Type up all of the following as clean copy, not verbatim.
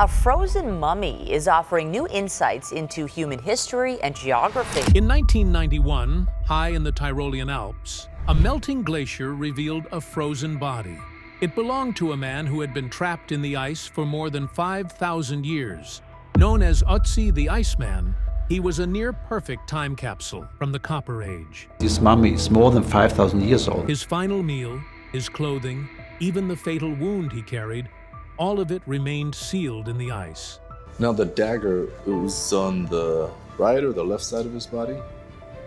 A frozen mummy is offering new insights into human history and geography. In 1991, high in the Tyrolean Alps, a melting glacier revealed a frozen body. It belonged to a man who had been trapped in the ice for more than 5,000 years. Known as Ötzi the Iceman, he was a near-perfect time capsule from the Copper Age. This mummy is more than 5,000 years old. His final meal, his clothing, even the fatal wound he carried, all of it remained sealed in the ice. Now the dagger was on the right or the left side of his body?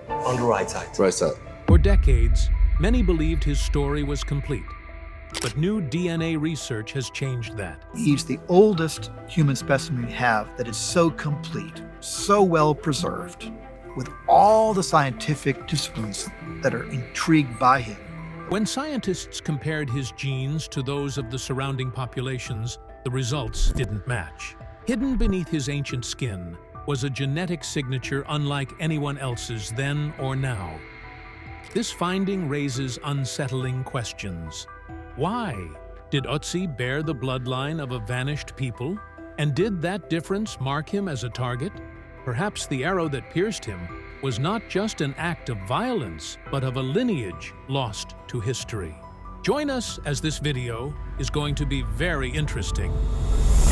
On the right side. Right side. For decades, many believed his story was complete. But new DNA research has changed that. He's the oldest human specimen we have that is so complete, so well preserved, with all the scientific disciplines that are intrigued by him. When scientists compared his genes to those of the surrounding populations, the results didn't match. Hidden beneath his ancient skin was a genetic signature unlike anyone else's then or now. This finding raises unsettling questions. Why? Did Ötzi bear the bloodline of a vanished people? And did that difference mark him as a target? Perhaps the arrow that pierced him was not just an act of violence, but of a lineage lost to history. Join us as this video is going to be very interesting.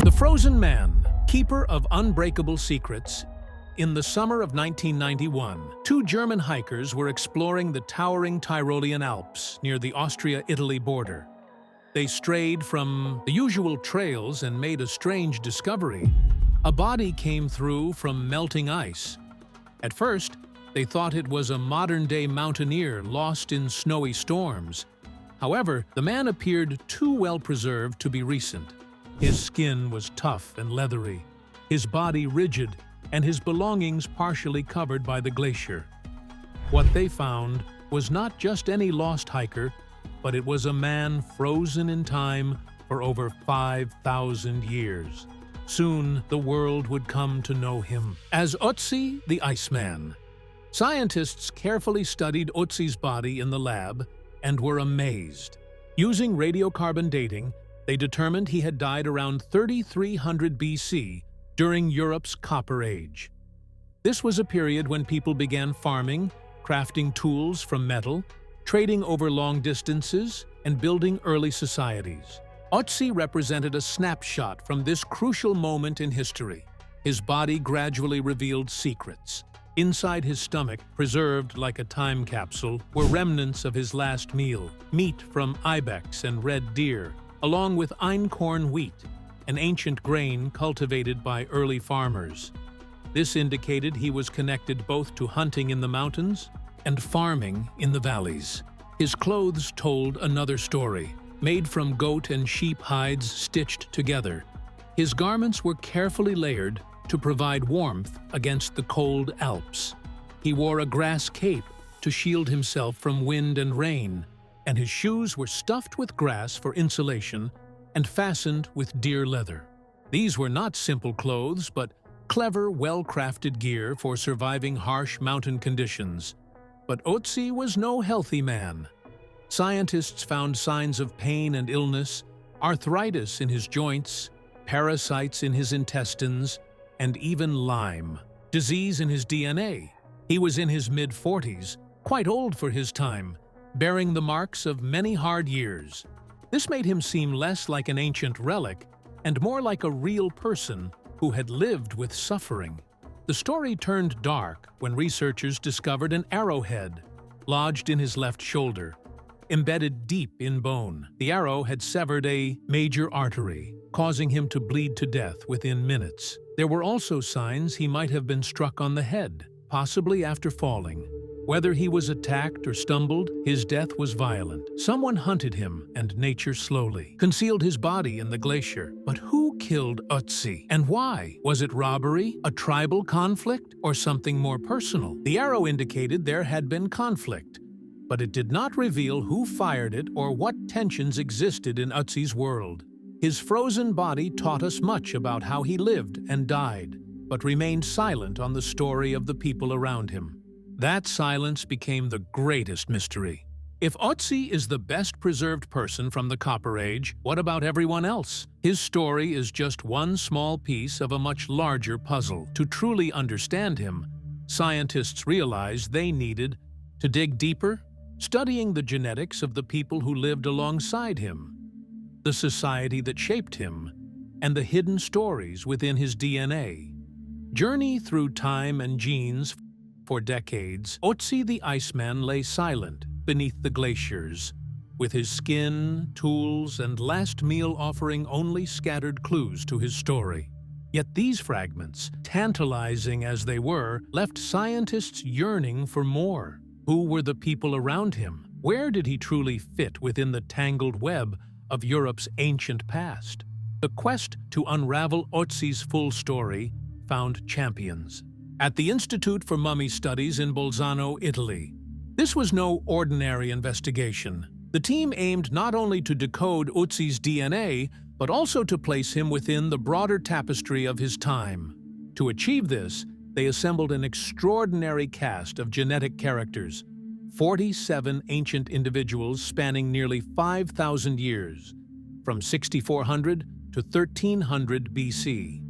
The Frozen Man, keeper of unbreakable secrets. In the summer of 1991, two German hikers were exploring the towering Tyrolean Alps near the Austria-Italy border. They strayed from the usual trails and made a strange discovery. A body came through from melting ice. At first, they thought it was a modern-day mountaineer lost in snowy storms. However, the man appeared too well preserved to be recent. His skin was tough and leathery, his body rigid, and his belongings partially covered by the glacier. What they found was not just any lost hiker, but it was a man frozen in time for over 5,000 years. Soon, the world would come to know him as Ötzi the Iceman. Scientists carefully studied Ötzi's body in the lab and were amazed. Using radiocarbon dating, they determined he had died around 3300 BC during Europe's Copper Age. This was a period when people began farming, crafting tools from metal, trading over long distances, and building early societies. Ötzi represented a snapshot from this crucial moment in history. His body gradually revealed secrets. Inside his stomach, preserved like a time capsule, were remnants of his last meal, meat from ibex and red deer, along with einkorn wheat, an ancient grain cultivated by early farmers. This indicated he was connected both to hunting in the mountains and farming in the valleys. His clothes told another story. Made from goat and sheep hides stitched together, his garments were carefully layered to provide warmth against the cold Alps. He wore a grass cape to shield himself from wind and rain, and his shoes were stuffed with grass for insulation and fastened with deer leather. These were not simple clothes, but clever, well-crafted gear for surviving harsh mountain conditions. But Ötzi was no healthy man. Scientists found signs of pain and illness, arthritis in his joints, parasites in his intestines, and even Lyme disease in his DNA. He was in his mid-40s, quite old for his time, bearing the marks of many hard years. This made him seem less like an ancient relic and more like a real person who had lived with suffering. The story turned dark when researchers discovered an arrowhead lodged in his left shoulder, embedded deep in bone. The arrow had severed a major artery, causing him to bleed to death within minutes. There were also signs he might have been struck on the head, possibly after falling. Whether he was attacked or stumbled, his death was violent. Someone hunted him, and nature slowly concealed his body in the glacier. But who killed Ötzi, and why? Was it robbery, a tribal conflict, or something more personal? The arrow indicated there had been conflict, but it did not reveal who fired it or what tensions existed in Ötzi's world. His frozen body taught us much about how he lived and died, but remained silent on the story of the people around him. That silence became the greatest mystery. If Ötzi is the best preserved person from the Copper Age, what about everyone else? His story is just one small piece of a much larger puzzle. To truly understand him, scientists realized they needed to dig deeper, studying the genetics of the people who lived alongside him, the society that shaped him, and the hidden stories within his DNA. Journey through time and genes. For decades, Ötzi the Iceman lay silent beneath the glaciers, with his skin, tools, and last meal offering only scattered clues to his story. Yet these fragments, tantalizing as they were, left scientists yearning for more. Who were the people around him? Where did he truly fit within the tangled web of Europe's ancient past? The quest to unravel Ötzi's full story found champions. At the Institute for Mummy Studies in Bolzano, Italy. This was no ordinary investigation. The team aimed not only to decode Ötzi's DNA, but also to place him within the broader tapestry of his time. To achieve this, they assembled an extraordinary cast of genetic characters, 47 ancient individuals spanning nearly 5,000 years, from 6400 to 1300 BC.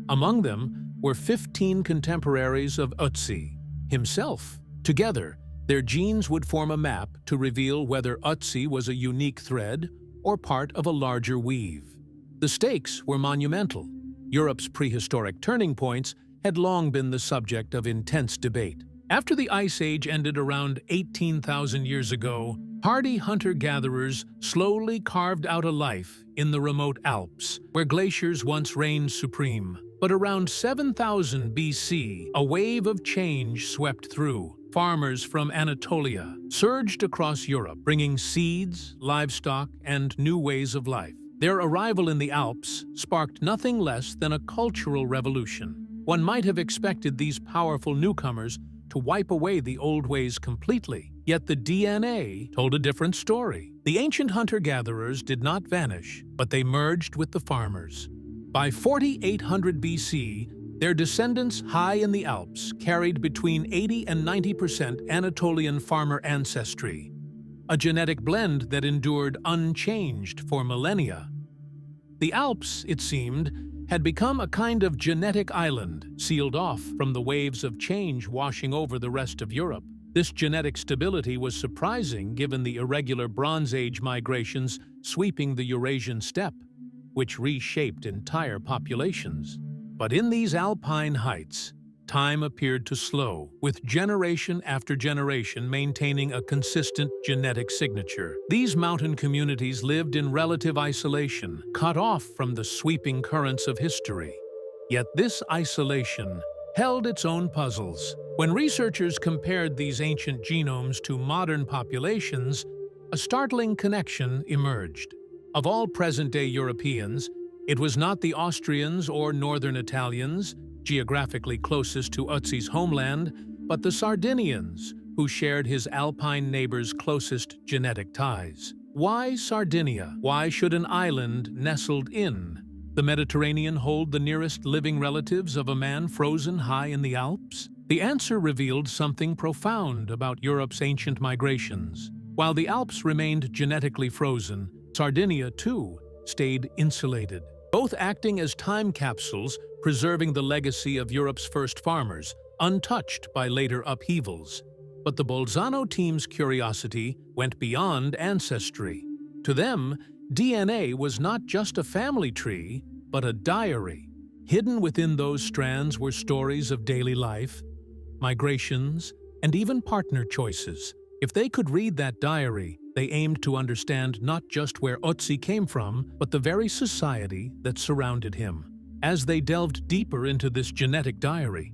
Among them were 15 contemporaries of Ötzi himself. Together, their genes would form a map to reveal whether Ötzi was a unique thread or part of a larger weave. The stakes were monumental. Europe's prehistoric turning points had long been the subject of intense debate. After the Ice Age ended around 18,000 years ago, hardy hunter-gatherers slowly carved out a life in the remote Alps, where glaciers once reigned supreme. But around 7000 BC, a wave of change swept through. Farmers from Anatolia surged across Europe, bringing seeds, livestock, and new ways of life. Their arrival in the Alps sparked nothing less than a cultural revolution. One might have expected these powerful newcomers to wipe away the old ways completely. Yet the DNA told a different story. The ancient hunter-gatherers did not vanish, but they merged with the farmers. By 4800 BC, their descendants high in the Alps carried between 80 and 90% Anatolian farmer ancestry, a genetic blend that endured unchanged for millennia. The Alps, it seemed, had become a kind of genetic island, sealed off from the waves of change washing over the rest of Europe. This genetic stability was surprising given the irregular Bronze Age migrations sweeping the Eurasian steppe, which reshaped entire populations. But in these alpine heights, time appeared to slow, with generation after generation maintaining a consistent genetic signature. These mountain communities lived in relative isolation, cut off from the sweeping currents of history. Yet this isolation held its own puzzles. When researchers compared these ancient genomes to modern populations, a startling connection emerged. Of all present-day Europeans, it was not the Austrians or Northern Italians, geographically closest to Ötzi's homeland, but the Sardinians, who shared his alpine neighbor's closest genetic ties. Why Sardinia? Why should an island nestled in the Mediterranean hold the nearest living relatives of a man frozen high in the Alps? The answer revealed something profound about Europe's ancient migrations. While the Alps remained genetically frozen, Sardinia, too, stayed insulated, both acting as time capsules, preserving the legacy of Europe's first farmers, untouched by later upheavals. But the Bolzano team's curiosity went beyond ancestry. To them, DNA was not just a family tree, but a diary. Hidden within those strands were stories of daily life, migrations, and even partner choices. If they could read that diary, they aimed to understand not just where Ötzi came from, but the very society that surrounded him. As they delved deeper into this genetic diary,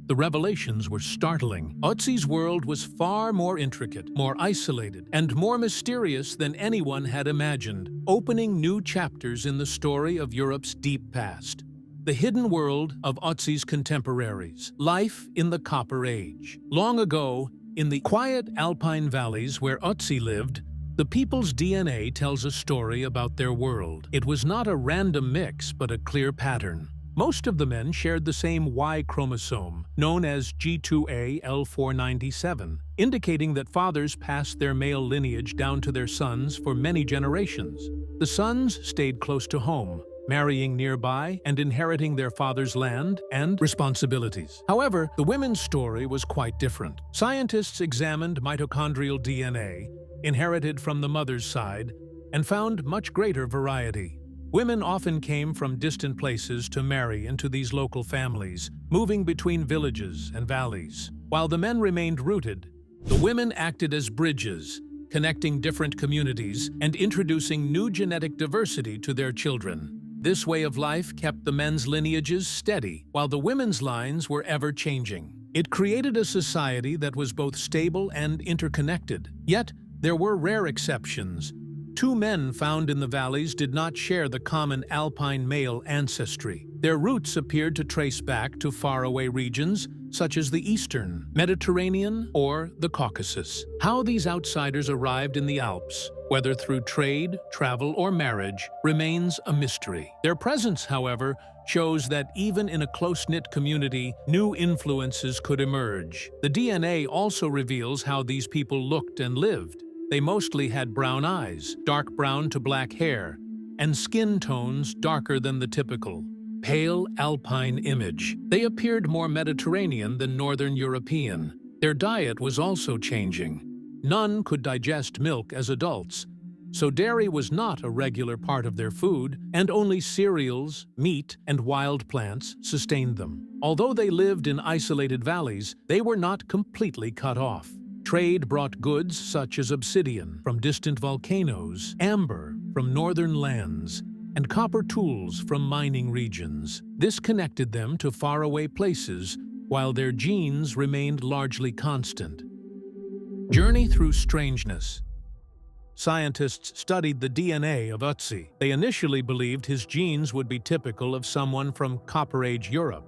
the revelations were startling. Ötzi's world was far more intricate, more isolated, and more mysterious than anyone had imagined, opening new chapters in the story of Europe's deep past. The hidden world of Ötzi's contemporaries, life in the Copper Age. Long ago, in the quiet alpine valleys where Ötzi lived, the people's DNA tells a story about their world. It was not a random mix, but a clear pattern. Most of the men shared the same Y chromosome, known as G2A-L497, indicating that fathers passed their male lineage down to their sons for many generations. The sons stayed close to home, marrying nearby and inheriting their father's land and responsibilities. However, the women's story was quite different. Scientists examined mitochondrial DNA, inherited from the mother's side, and found much greater variety. Women often came from distant places to marry into these local families, moving between villages and valleys. While the men remained rooted, the women acted as bridges, connecting different communities and introducing new genetic diversity to their children. This way of life kept the men's lineages steady, while the women's lines were ever-changing. It created a society that was both stable and interconnected. Yet, there were rare exceptions. Two men found in the valleys did not share the common alpine male ancestry. Their roots appeared to trace back to faraway regions such as the Eastern, Mediterranean, or the Caucasus. How these outsiders arrived in the Alps, whether through trade, travel, or marriage, remains a mystery. Their presence, however, shows that even in a close-knit community, new influences could emerge. The DNA also reveals how these people looked and lived. They mostly had brown eyes, dark brown to black hair, and skin tones darker than the typical pale alpine image. They appeared more Mediterranean than Northern European. Their diet was also changing. None could digest milk as adults, so dairy was not a regular part of their food, and only cereals, meat, and wild plants sustained them. Although they lived in isolated valleys, they were not completely cut off. Trade brought goods such as obsidian from distant volcanoes, amber from northern lands, and copper tools from mining regions. This connected them to faraway places, while their genes remained largely constant. Journey through strangeness. Scientists studied the DNA of Ötzi. They initially believed his genes would be typical of someone from Copper Age Europe.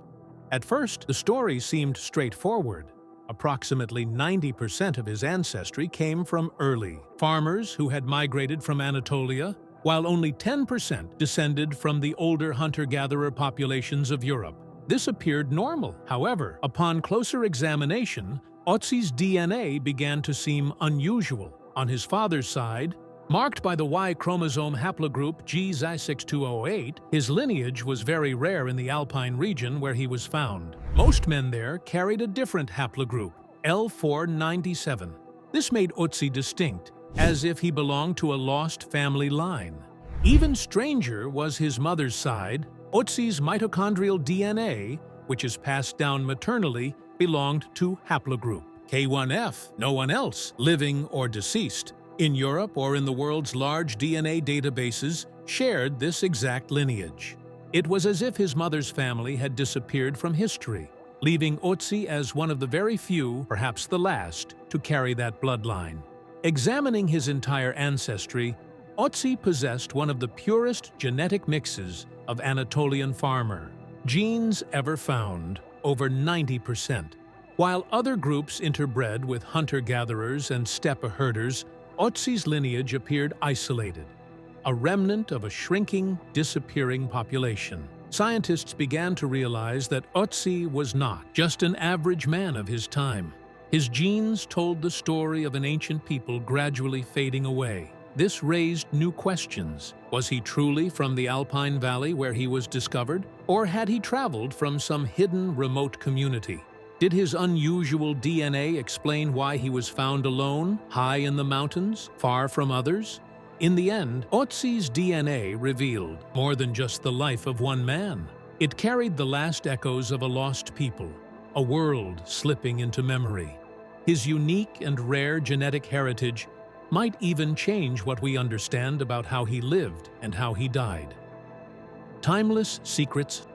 At first, the story seemed straightforward. Approximately 90% of his ancestry came from early farmers who had migrated from Anatolia, while only 10% descended from the older hunter-gatherer populations of Europe. This appeared normal. However, upon closer examination, Ötzi's DNA began to seem unusual. On his father's side, marked by the Y chromosome haplogroup G6208, his lineage was very rare in the Alpine region where he was found. Most men there carried a different haplogroup, L497. This made Ötzi distinct, as if he belonged to a lost family line. Even stranger was his mother's side. Ötzi's mitochondrial DNA, which is passed down maternally, belonged to haplogroup K1F, no one else, living or deceased, in Europe or in the world's large DNA databases, shared this exact lineage. It was as if his mother's family had disappeared from history, leaving Ötzi as one of the very few, perhaps the last, to carry that bloodline. Examining his entire ancestry, Ötzi possessed one of the purest genetic mixes of Anatolian farmer. Genes ever found, over 90%. While other groups interbred with hunter-gatherers and steppe herders, Ötzi's lineage appeared isolated, a remnant of a shrinking, disappearing population. Scientists began to realize that Ötzi was not just an average man of his time. His genes told the story of an ancient people gradually fading away. This raised new questions. Was he truly from the Alpine Valley where he was discovered? Or had he traveled from some hidden, remote community? Did his unusual DNA explain why he was found alone, high in the mountains, far from others? In the end, Ötzi's DNA revealed more than just the life of one man. It carried the last echoes of a lost people, a world slipping into memory. His unique and rare genetic heritage might even change what we understand about how he lived and how he died. Timeless secrets.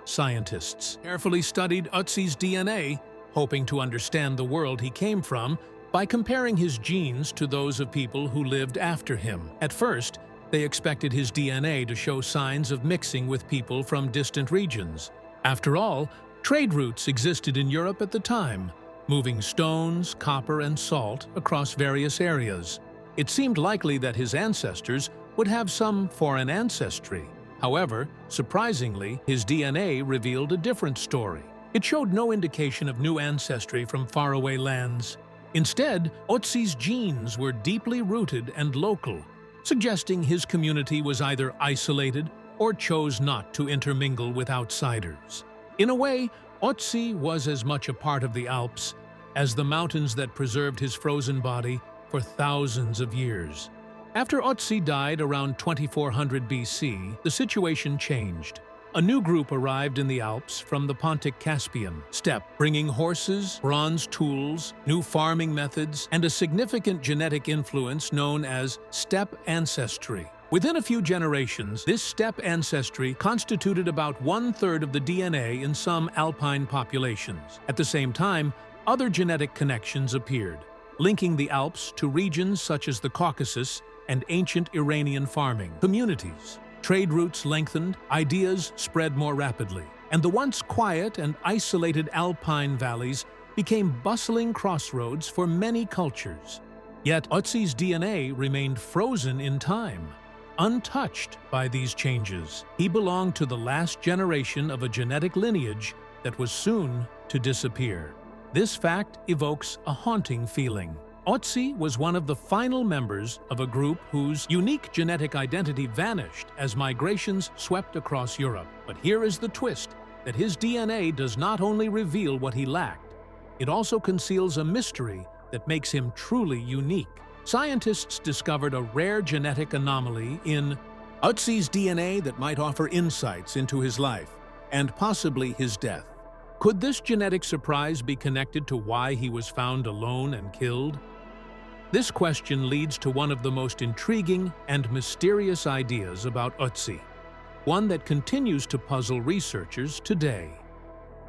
Scientists carefully studied Ötzi's DNA, hoping to understand the world he came from by comparing his genes to those of people who lived after him. At first, they expected his DNA to show signs of mixing with people from distant regions. After all, trade routes existed in Europe at the time, moving stones, copper, and salt across various areas. It seemed likely that his ancestors would have some foreign ancestry. However, surprisingly, his DNA revealed a different story. It showed no indication of new ancestry from faraway lands. Instead, Ötzi's genes were deeply rooted and local, suggesting his community was either isolated or chose not to intermingle with outsiders. In a way, Ötzi was as much a part of the Alps as the mountains that preserved his frozen body for thousands of years. After Ötzi died around 2400 BC, the situation changed. A new group arrived in the Alps from the Pontic-Caspian steppe, bringing horses, bronze tools, new farming methods, and a significant genetic influence known as steppe ancestry. Within a few generations, this steppe ancestry constituted about 1/3 of the DNA in some alpine populations. At the same time, other genetic connections appeared, linking the Alps to regions such as the Caucasus and ancient Iranian farming communities. Trade routes lengthened, ideas spread more rapidly, and the once quiet and isolated alpine valleys became bustling crossroads for many cultures. Yet Ötzi's DNA remained frozen in time, untouched by these changes. He belonged to the last generation of a genetic lineage that was soon to disappear. This fact evokes a haunting feeling. Ötzi was one of the final members of a group whose unique genetic identity vanished as migrations swept across Europe. But here is the twist, that his DNA does not only reveal what he lacked, it also conceals a mystery that makes him truly unique. Scientists discovered a rare genetic anomaly in Ötzi's DNA that might offer insights into his life, and possibly his death. Could this genetic surprise be connected to why he was found alone and killed? This question leads to one of the most intriguing and mysterious ideas about Ötzi, one that continues to puzzle researchers today.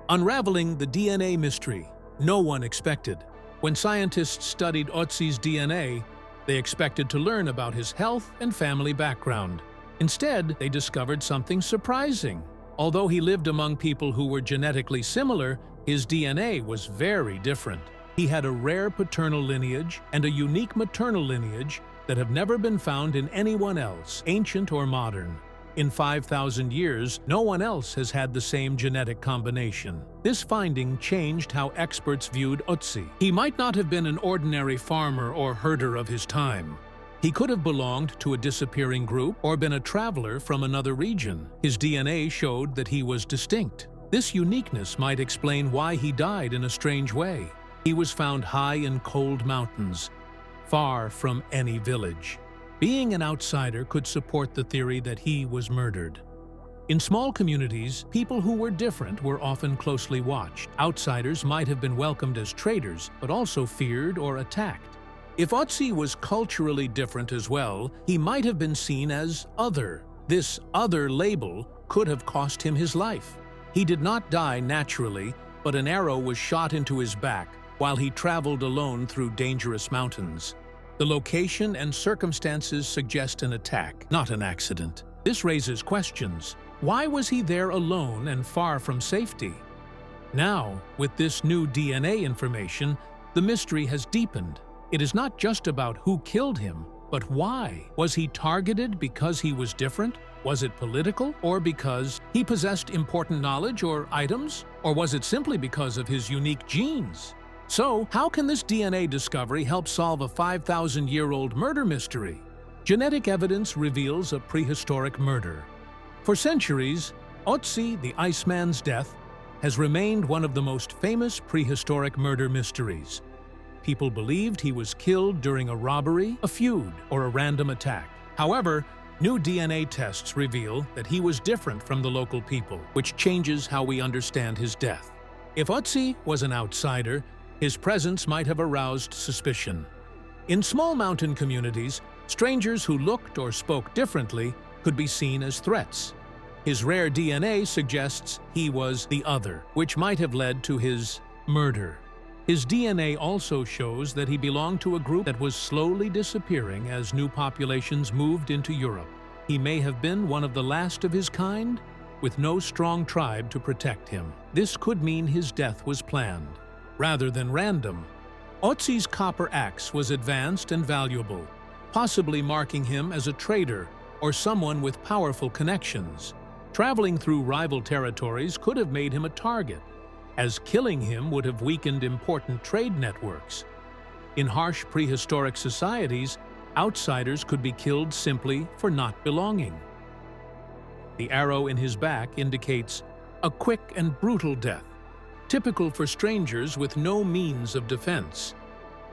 Unraveling the DNA mystery no one expected. When scientists studied Ötzi's DNA, they expected to learn about his health and family background. Instead, they discovered something surprising. Although he lived among people who were genetically similar, his DNA was very different. He had a rare paternal lineage and a unique maternal lineage that have never been found in anyone else, ancient or modern. In 5,000 years, no one else has had the same genetic combination. This finding changed how experts viewed Ötzi. He might not have been an ordinary farmer or herder of his time. He could have belonged to a disappearing group or been a traveler from another region. His DNA showed that he was distinct. This uniqueness might explain why he died in a strange way. He was found high in cold mountains, far from any village. Being an outsider could support the theory that he was murdered. In small communities, people who were different were often closely watched. Outsiders might have been welcomed as traitors, but also feared or attacked. If Ötzi was culturally different as well, he might have been seen as other. This other label could have cost him his life. He did not die naturally, but an arrow was shot into his back while he traveled alone through dangerous mountains. The location and circumstances suggest an attack, not an accident. This raises questions. Why was he there alone and far from safety? Now, with this new DNA information, the mystery has deepened. It is not just about who killed him, but why. Was he targeted because he was different? Was it political? Or because he possessed important knowledge or items? Or was it simply because of his unique genes? So, how can this DNA discovery help solve a 5,000-year-old murder mystery? Genetic evidence reveals a prehistoric murder. For centuries, Ötzi the Iceman's death has remained one of the most famous prehistoric murder mysteries. People believed he was killed during a robbery, a feud, or a random attack. However, new DNA tests reveal that he was different from the local people, which changes how we understand his death. If Ötzi was an outsider, his presence might have aroused suspicion. In small mountain communities, strangers who looked or spoke differently could be seen as threats. His rare DNA suggests he was the other, which might have led to his murder. His DNA also shows that he belonged to a group that was slowly disappearing as new populations moved into Europe. He may have been one of the last of his kind, with no strong tribe to protect him. This could mean his death was planned, rather than random. Ötzi's copper axe was advanced and valuable, possibly marking him as a traitor or someone with powerful connections. Traveling through rival territories could have made him a target, as killing him would have weakened important trade networks. In harsh prehistoric societies, outsiders could be killed simply for not belonging. The arrow in his back indicates a quick and brutal death, typical for strangers with no means of defense.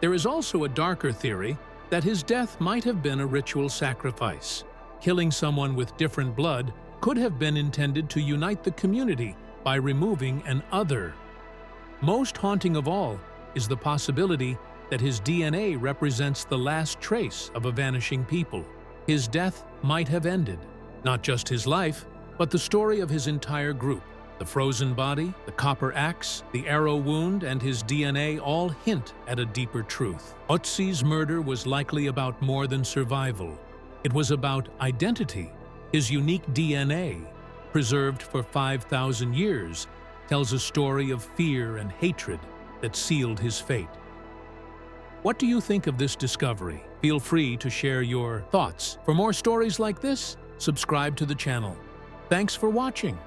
There is also a darker theory that his death might have been a ritual sacrifice. Killing someone with different blood could have been intended to unite the community by removing an other. Most haunting of all is the possibility that his DNA represents the last trace of a vanishing people. His death might have ended not just his life, but the story of his entire group. The frozen body, the copper axe, the arrow wound, and his DNA all hint at a deeper truth. Ötzi's murder was likely about more than survival. It was about identity. His unique DNA, preserved for 5,000 years, tells a story of fear and hatred that sealed his fate. What do you think of this discovery? Feel free to share your thoughts. For more stories like this, subscribe to the channel. Thanks for watching.